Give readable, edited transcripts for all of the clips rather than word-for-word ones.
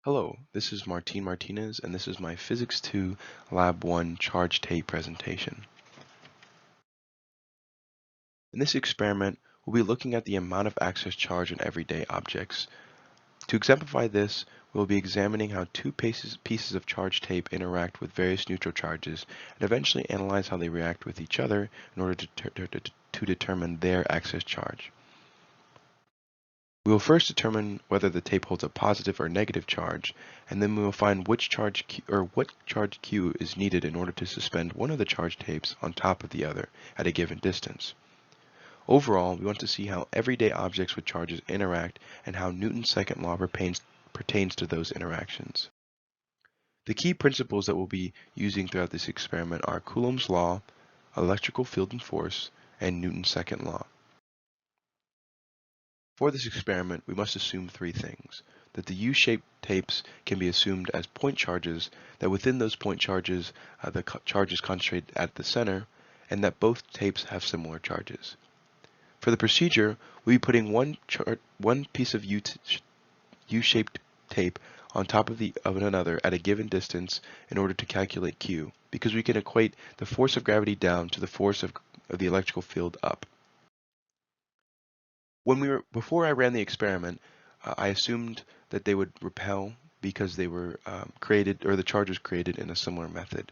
Hello, this is Martin Martinez, and this is my Physics 2 Lab 1 charge tape presentation. In this experiment, we'll be looking at the amount of excess charge in everyday objects. To exemplify this, we'll be examining how two pieces of charge tape interact with various neutral charges and eventually analyze how they react with each other in order to determine their excess charge. We will first determine whether the tape holds a positive or negative charge, and then we will find what charge Q is needed in order to suspend one of the charge tapes on top of the other at a given distance. Overall, we want to see how everyday objects with charges interact and how Newton's second law pertains to those interactions. The key principles that we'll be using throughout this experiment are Coulomb's law, electrical field and force, and Newton's second law. For this experiment, we must assume three things: that the U-shaped tapes can be assumed as point charges, that within those point charges, the charge is concentrated at the center, and that both tapes have similar charges. For the procedure, we'll be putting one piece of U-shaped tape on top of another at a given distance in order to calculate Q, because we can equate the force of gravity down to the force of the electrical field up. Before I ran the experiment, I assumed that they would repel because they were created, or the charge was created in a similar method.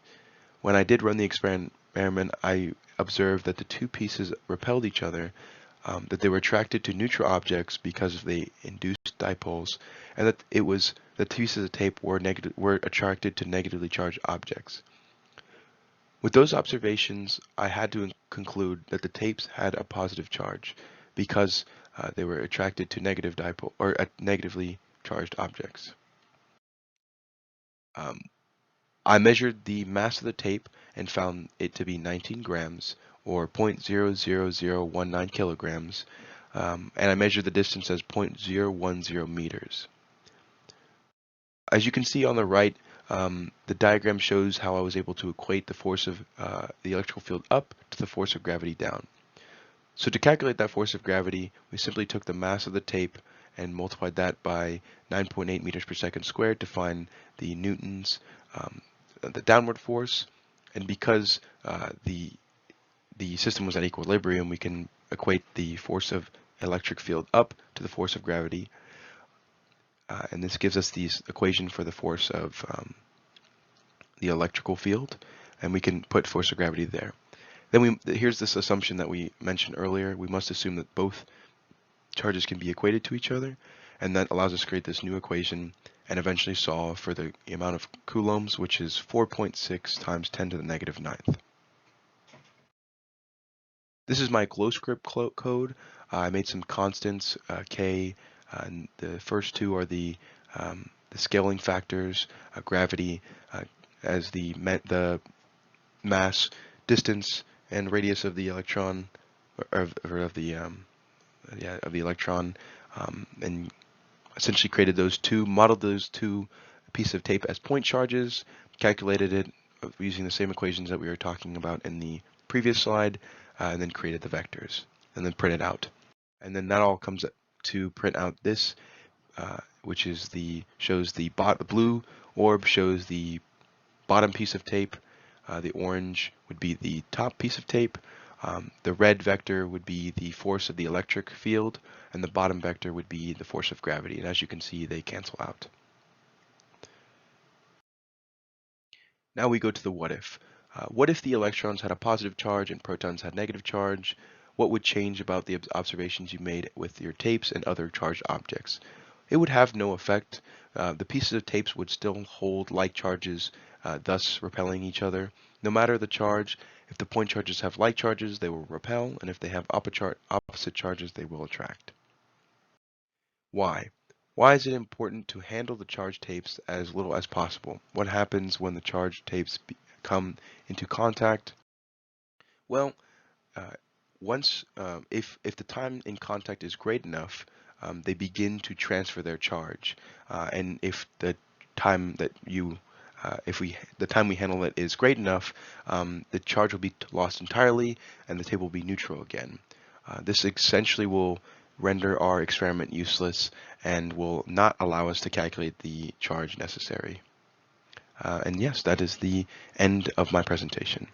When I did run the experiment, I observed that the two pieces repelled each other, that they were attracted to neutral objects because they induced dipoles, and that the two pieces of tape were attracted to negatively charged objects. With those observations, I had to conclude that the tapes had a positive charge because they were attracted to negatively charged objects. I measured the mass of the tape and found it to be 19 grams, or 0.00019 kilograms, and I measured the distance as 0.010 meters. As you can see on the right, the diagram shows how I was able to equate the force of the electrical field up to the force of gravity down. So to calculate that force of gravity, we simply took the mass of the tape and multiplied that by 9.8 meters per second squared to find the newtons, the downward force. And because the system was at equilibrium, we can equate the force of electric field up to the force of gravity. And this gives us the equation for the force of the electrical field, and we can put force of gravity there. Then here's this assumption that we mentioned earlier. We must assume that both charges can be equated to each other, and that allows us to create this new equation and eventually solve for the amount of coulombs, which is 4.6 times 10 to the negative 9th. This is my GLOWSCRIPT code. I made some constants, K, and the first two are the scaling factors, gravity as the mass, distance, and radius of the electron, of the electron, and essentially created modeled those two pieces of tape as point charges, calculated it using the same equations that we were talking about in the previous slide, and then created the vectors, and then printed out. And then that all comes to print out this, which is shows the blue orb shows the bottom piece of tape. The orange would be the top piece of tape. The red vector would be the force of the electric field, and the bottom vector would be the force of gravity. And as you can see, they cancel out. Now we go to the what if. What if the electrons had a positive charge and protons had negative charge? What would change about the observations you made with your tapes and other charged objects? It would have no effect. The pieces of tapes would still hold like charges, thus repelling each other. No matter the charge, if the point charges have like charges, they will repel, and if they have opposite charges, they will attract. Why? Why is it important to handle the charged tapes as little as possible? What happens when the charged tapes come into contact? Well, if the time in contact is great enough, they begin to transfer their charge, and if the time that the time we handle it is great enough, the charge will be lost entirely, and the tape will be neutral again. This essentially will render our experiment useless and will not allow us to calculate the charge necessary. And yes, that is the end of my presentation.